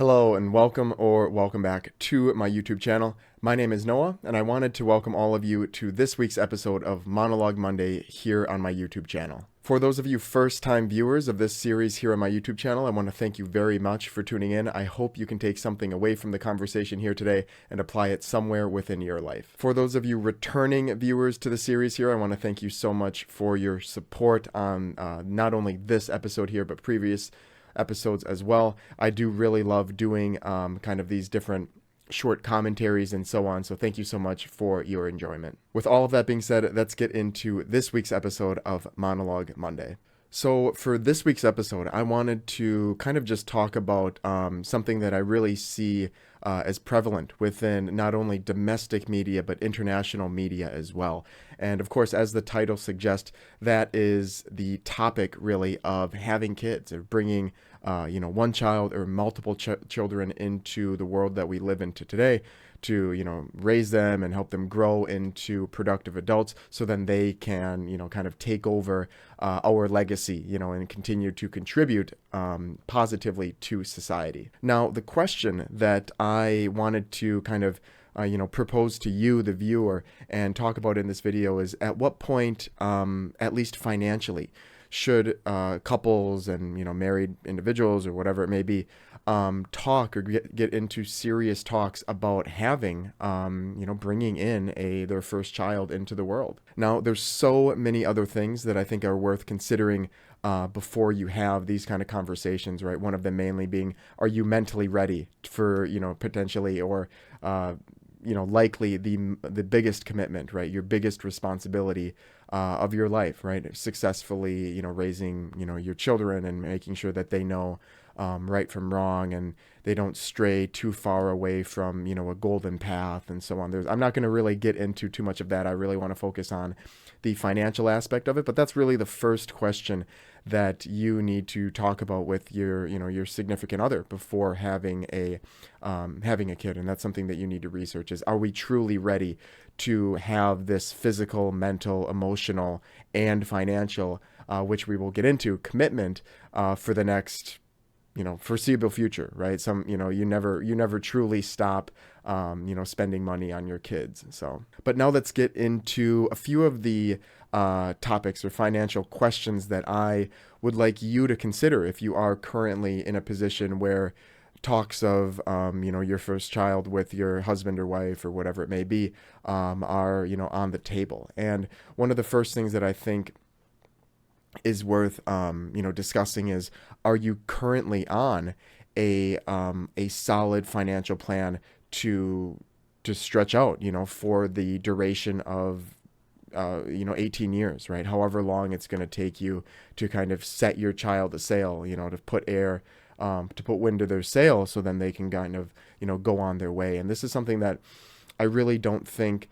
Hello and welcome back to my YouTube channel. My name is Noah and I wanted to welcome all of you to this week's episode of Monologue Monday here on my YouTube channel. For those of you first-time viewers of this series here on my YouTube channel, I want to thank you very much for tuning in. I hope you can take something away from the conversation here today and apply it somewhere within your life. For those of you returning viewers to the series here, I want to thank you so much for your support on not only this episode here, but previous episodes as well. I do really love doing kind of these different short commentaries and so on. So thank you so much for your enjoyment. With all of that being said, let's get into this week's episode of Monologue Monday. So for this week's episode, I wanted to kind of just talk about something that I really see as prevalent within not only domestic media, but international media as well. And of course, as the title suggests, that is the topic really of having kids, or bringing one child or multiple children into the world that we live into today, to raise them and help them grow into productive adults, so then they can kind of take over our legacy, and continue to contribute positively to society. Now, the question that I wanted to kind of propose to you, the viewer, and talk about in this video is, at what point, at least financially, should couples and married individuals or whatever it may be talk or get into serious talks about having bringing in their first child into the world. Now, there's so many other things that I think are worth considering before you have these kind of conversations, right? One of them mainly being, are you mentally ready for potentially or likely the biggest commitment, right? Your biggest responsibility of your life, right? Successfully, raising, your children and making sure that they know right from wrong and they don't stray too far away from, a golden path and so on. I'm not going to really get into too much of that. I really want to focus on the financial aspect of it, but that's really the first question that you need to talk about with your significant other before having a kid. And that's something that you need to research is, are we truly ready to have this physical, mental, emotional, and financial, which we will get into, commitment for the next foreseeable future, right? You never truly stop, spending money on your kids. So, but now let's get into a few of the topics or financial questions that I would like you to consider if you are currently in a position where talks of, your first child with your husband or wife or whatever it may be, are, on the table. And one of the first things that I think is worth discussing is, are you currently on a solid financial plan to stretch out for the duration of 18 years, right? However long it's going to take you to kind of set your child a sail, to put wind to their sail, so then they can kind of go on their way. And this is something that I really don't think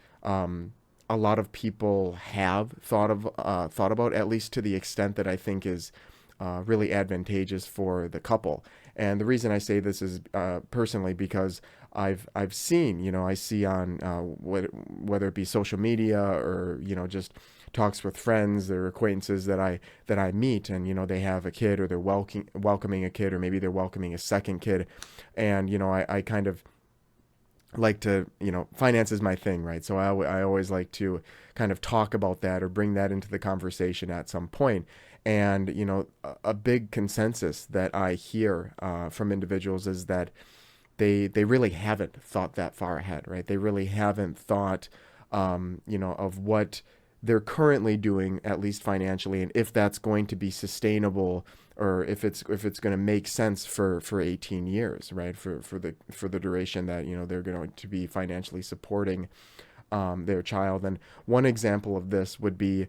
a lot of people have thought about, at least to the extent that I think is really advantageous for the couple. And the reason I say this is personally because I've seen, I see on whether it be social media or just talks with friends or acquaintances that I meet, and they have a kid, or they're welcoming a kid, or maybe they're welcoming a second kid, and I kind of like to, finance is my thing, right? So I always like to kind of talk about that or bring that into the conversation at some point. And, a big consensus that I hear from individuals is that they really haven't thought that far ahead, right? They really haven't thought, of what they're currently doing, at least financially, and if that's going to be sustainable, or if it's going to make sense for 18 years, right? For the duration that they're going to be financially supporting their child. And one example of this would be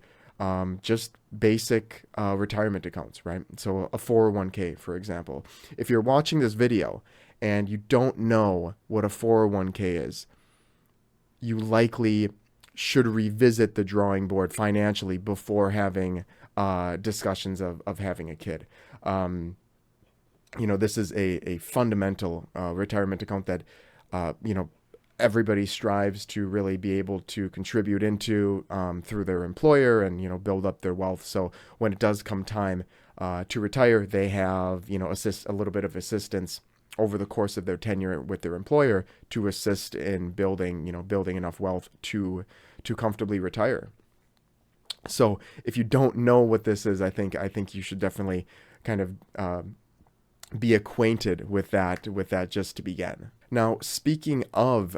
just basic retirement accounts, right? So a 401k, for example. If you're watching this video and you don't know what a 401k is, you likely should revisit the drawing board financially before having discussions of having a kid. This is a fundamental retirement account that everybody strives to really be able to contribute into through their employer and build up their wealth. So when it does come time to retire, they have a little bit of assistance over the course of their tenure with their employer to assist in building enough wealth to comfortably retire. So if you don't know what this is, I think you should definitely kind of be acquainted with that just to begin. Now, speaking of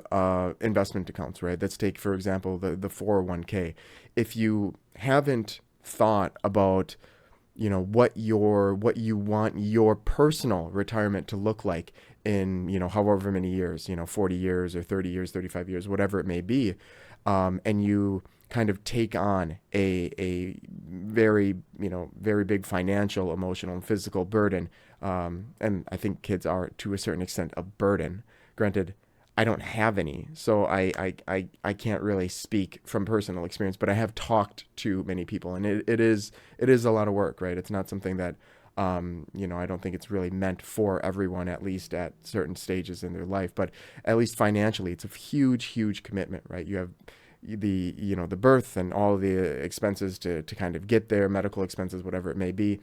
investment accounts, right? Let's take, for example, the 401k. If you haven't thought about what you want your personal retirement to look like in however many years, 40 years or 30 years, 35 years, whatever it may be, and you kind of take on a very very big financial, emotional, and physical burden, and I think kids are to a certain extent a burden. Granted, I don't have any, so I can't really speak from personal experience, but I have talked to many people, and it is a lot of work, right? It's not something that I don't think it's really meant for everyone, at least at certain stages in their life, but at least financially, it's a huge commitment, right? You have the birth and all the expenses to kind of get there, medical expenses, whatever it may be,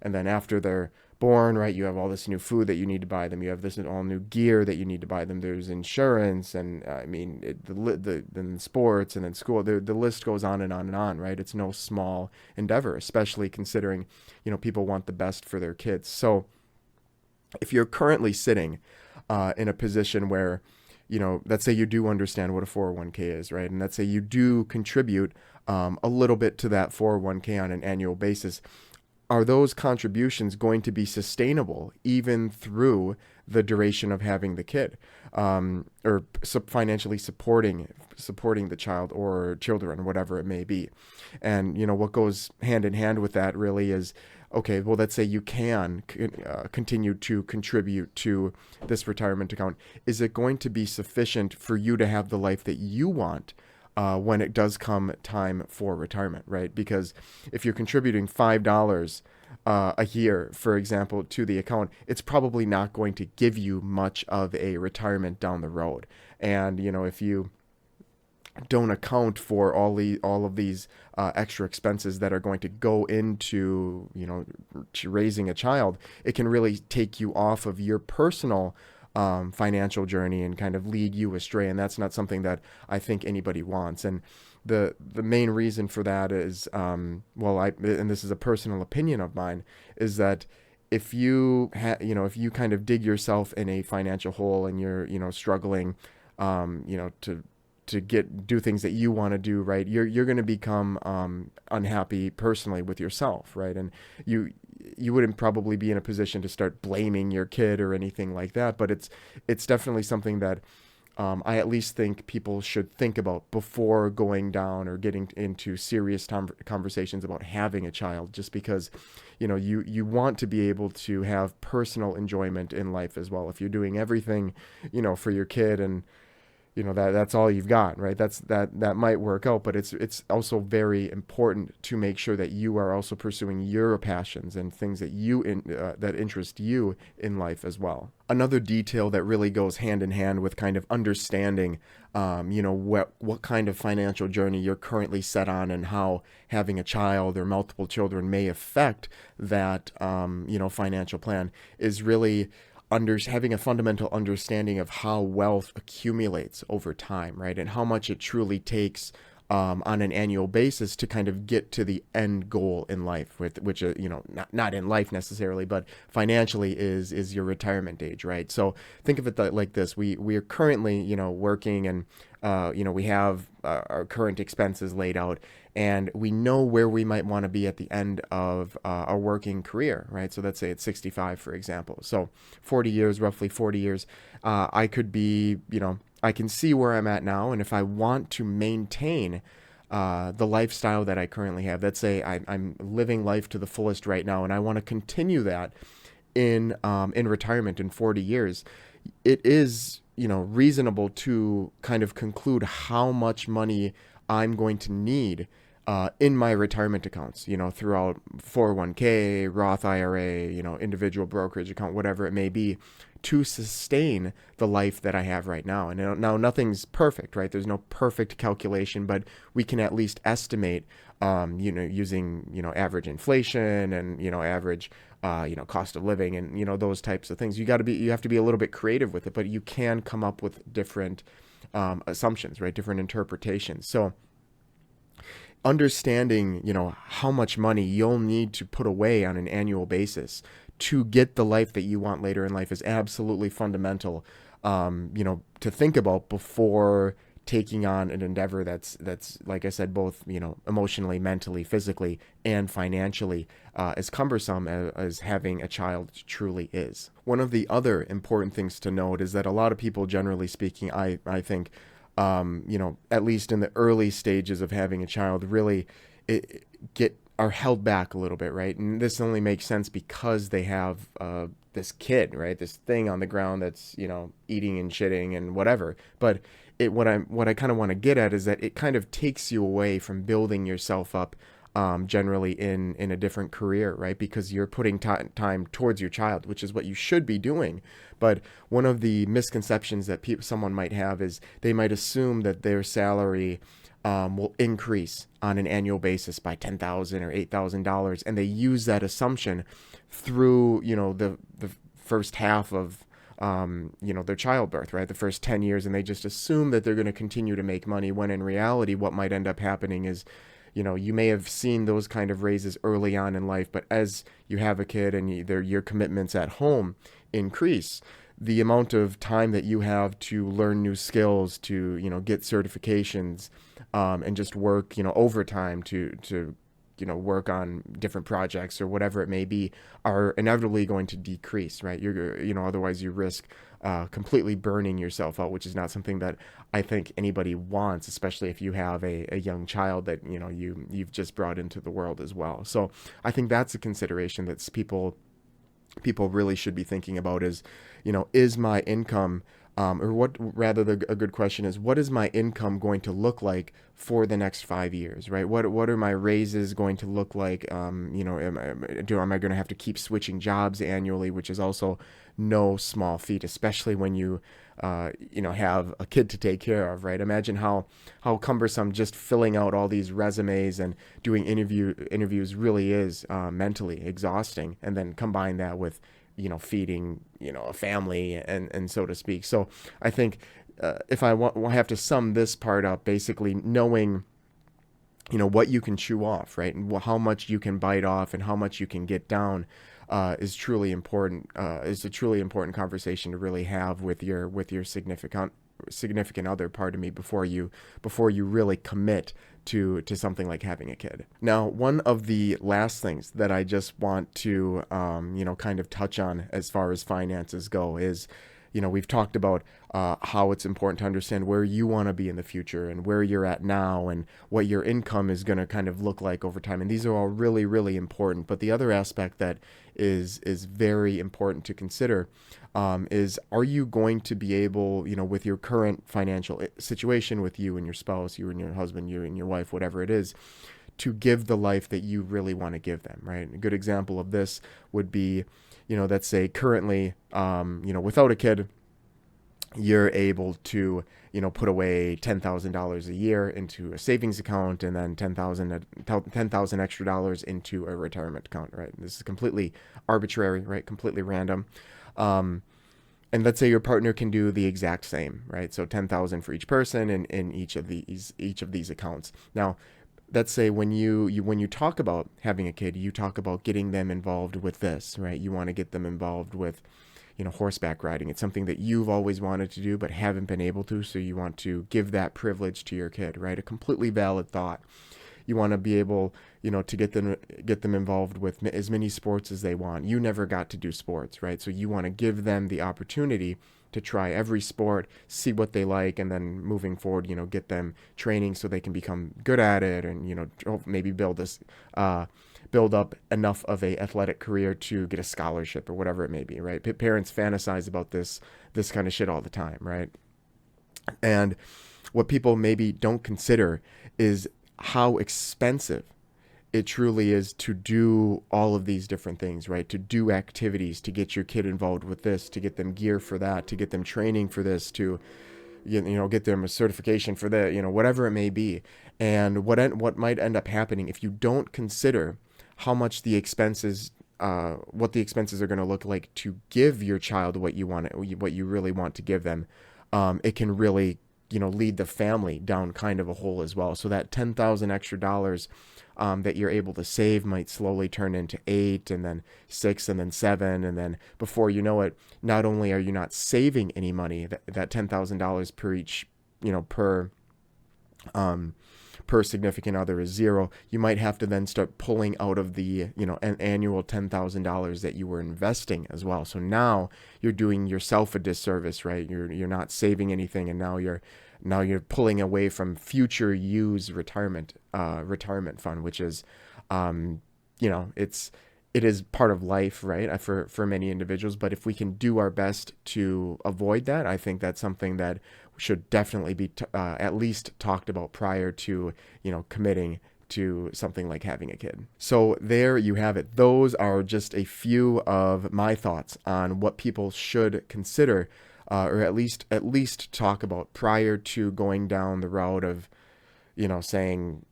and then after they're born, right, you have all this new food that you need to buy them, you have this all new gear that you need to buy them, there's insurance, and then sports, and then school, the list goes on and on and on, right? It's no small endeavor, especially considering people want the best for their kids. So if you're currently sitting in a position where let's say you do understand what a 401k is, right? And let's say you do contribute a little bit to that 401k on an annual basis. Are those contributions going to be sustainable even through the duration of having the kid, or financially supporting the child or children, whatever it may be? And what goes hand in hand with that really is, okay, well, let's say you can continue to contribute to this retirement account. Is it going to be sufficient for you to have the life that you want when it does come time for retirement, right? Because if you're contributing $5 a year, for example, to the account, it's probably not going to give you much of a retirement down the road. And if you don't account for all of these extra expenses that are going to go into raising a child, it can really take you off of your personal financial journey and kind of lead you astray, and that's not something that I think anybody wants. And the main reason for that is, and this is a personal opinion of mine, is that if you if you kind of dig yourself in a financial hole and you're struggling to do things that you want to do, right, you're going to become unhappy personally with yourself, right? And you wouldn't probably be in a position to start blaming your kid or anything like that, but it's definitely something that I at least think people should think about before going down or getting into serious conversations about having a child, just because you want to be able to have personal enjoyment in life as well. If you're doing everything for your kid, and that's all you've got, right? That might work out, but it's also very important to make sure that you are also pursuing your passions and things that that interest you in life as well. Another detail that really goes hand in hand with kind of understanding, what kind of financial journey you're currently set on, and how having a child or multiple children may affect that, financial plan, is really having a fundamental understanding of how wealth accumulates over time, right? And how much it truly takes on an annual basis to kind of get to the end goal in life, which not in life necessarily, but financially is your retirement age, right? So think of it like this: we are currently working, and we have our current expenses laid out, and we know where we might want to be at the end of our working career, right? So let's say it's 65, for example. So 40 years, roughly 40 years, I could be, I can see where I'm at now, and if I want to maintain the lifestyle that I currently have, let's say I'm living life to the fullest right now, and I want to continue that in retirement in 40 years, it is reasonable to kind of conclude how much money I'm going to need in my retirement accounts, throughout 401k, Roth IRA, individual brokerage account, whatever it may be, to sustain the life that I have right now. And now nothing's perfect, right? There's no perfect calculation, but we can at least estimate, using, average inflation and, average, cost of living and, those types of things. You have to be a little bit creative with it, but you can come up with different assumptions, right? Different interpretations. So understanding, how much money you'll need to put away on an annual basis to get the life that you want later in life is absolutely fundamental, to think about before taking on an endeavor that's like I said, both, emotionally, mentally, physically, and financially, as cumbersome as having a child truly is. One of the other important things to note is that a lot of people, generally speaking, I think, at least in the early stages of having a child, really are held back a little bit, right? And this only makes sense because they have this kid, right? This thing on the ground that's, eating and shitting and whatever. But what I kind of want to get at is that it kind of takes you away from building yourself up, generally in a different career, right? Because you're putting time towards your child, which is what you should be doing. But one of the misconceptions that someone might have is they might assume that their salary will increase on an annual basis by $10,000 or $8,000, and they use that assumption through, the first half of their childbirth, right? The first 10 years, and they just assume that they're going to continue to make money, when in reality, what might end up happening is, you may have seen those kind of raises early on in life, but as you have a kid and your commitments at home increase, the amount of time that you have to learn new skills, to, get certifications, and just work, overtime to work on different projects or whatever it may be, are inevitably going to decrease, right? Otherwise you risk completely burning yourself out, which is not something that I think anybody wants, especially if you have a young child that, you've just brought into the world as well. So I think that's a consideration that people really should be thinking about is, is my income, or what, rather, a good question is, what is my income going to look like for the next 5 years, right? What are my raises going to look like? Am I going to have to keep switching jobs annually, which is also no small feat, especially when you have a kid to take care of, right? Imagine how cumbersome just filling out all these resumes and doing interviews really is, mentally exhausting, and then combine that with feeding a family and so to speak. So I think, if I have to sum this part up, basically knowing what you can chew off, right, and how much you can bite off and how much you can get down, is truly important. Is a truly important conversation to really have with your significant other, pardon me, before you really commit to something like having a kid. Now, one of the last things that I just want to kind of touch on as far as finances go is, we've talked about how it's important to understand where you want to be in the future and where you're at now and what your income is going to kind of look like over time. And these are all really, really important. But the other aspect that is very important to consider, is, are you going to be able, with your current financial situation, with you and your spouse, you and your husband, you and your wife, whatever it is, to give the life that you really want to give them, right? A good example of this would be, let's say currently, without a kid, you're able to, put away $10,000 a year into a savings account, and then $10,000 extra dollars into a retirement account, right? This is completely arbitrary, right? Completely random. And let's say your partner can do the exact same, right? So 10,000 for each person in each of these accounts. Now, let's say when you talk about having a kid, you talk about getting them involved with this, right? You want to get them involved with, horseback riding. It's something that you've always wanted to do but haven't been able to, so you want to give that privilege to your kid, right? A completely valid thought. You want to be able, to get them involved with as many sports as they want. You never got to do sports, right? So you want to give them the opportunity to try every sport, see what they like, and then moving forward, get them training so they can become good at it, and maybe build up enough of a athletic career to get a scholarship or whatever it may be, right? Parents fantasize about this kind of shit all the time, right? And what people maybe don't consider is how expensive it truly is to do all of these different things, right? To do activities, to get your kid involved with this, to get them gear for that, to get them training for this, to get them a certification for that, whatever it may be. And what might end up happening if you don't consider how much the expenses, what the expenses are going to look like to give your child what you really want to give them, it can really lead the family down kind of a hole as well. So that $10,000 extra dollars that you're able to save might slowly turn into 8, and then 6, and then 7, and then before you know it, not only are you not saving any money, that $10,000 per each, per significant other is 0. You might have to then start pulling out of the an annual $10,000 that you were investing as well. So now you're doing yourself a disservice, right? You're not saving anything, and now you're pulling away from future use retirement fund, which is it is part of life, right, for many individuals. But if we can do our best to avoid that, I think that's something that should definitely be at least talked about prior to committing to something like having a kid. So there you have it. Those are just a few of my thoughts on what people should consider, or at least talk about prior to going down the route of saying,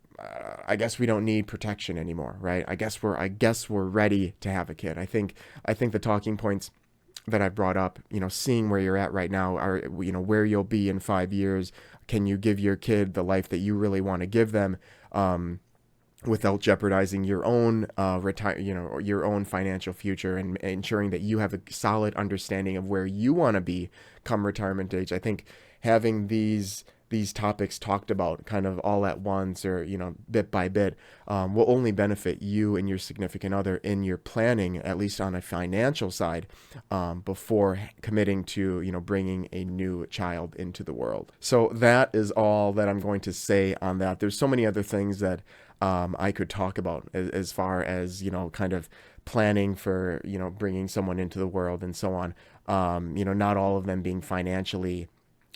I guess we don't need protection anymore, right? I guess we're ready to have a kid. I think the talking points that I brought up, seeing where you're at right now, are where you'll be in 5 years. Can you give your kid the life that you really want to give them, without jeopardizing your own your own financial future, and ensuring that you have a solid understanding of where you want to be come retirement age. I think having these topics talked about kind of all at once, or bit by bit, will only benefit you and your significant other in your planning, at least on a financial side, before committing to bringing a new child into the world. So that is all that I'm going to say on that. There's so many other things that I could talk about as far as kind of planning for bringing someone into the world and so on. Not all of them being financially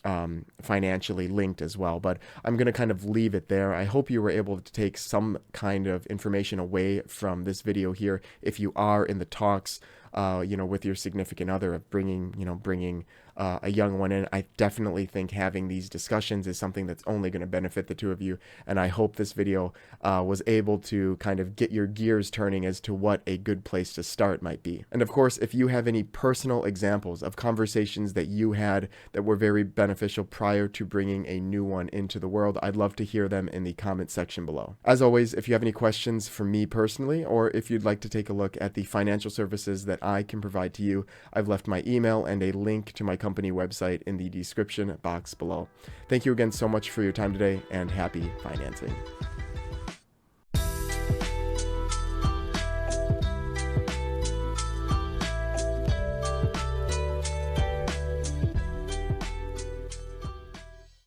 linked as well, but I'm going to kind of leave it there. I hope you were able to take some kind of information away from this video here. If you are in the talks, with your significant other, of bringing a young one in, I definitely think having these discussions is something that's only going to benefit the two of you. And I hope this video was able to kind of get your gears turning as to what a good place to start might be. And of course, if you have any personal examples of conversations that you had that were very beneficial prior to bringing a new one into the world, I'd love to hear them in the comment section below. As always, if you have any questions for me personally, or if you'd like to take a look at the financial services that I can provide to you, I've left my email and a link to my company website in the description box below. Thank you again so much for your time today, and happy financing.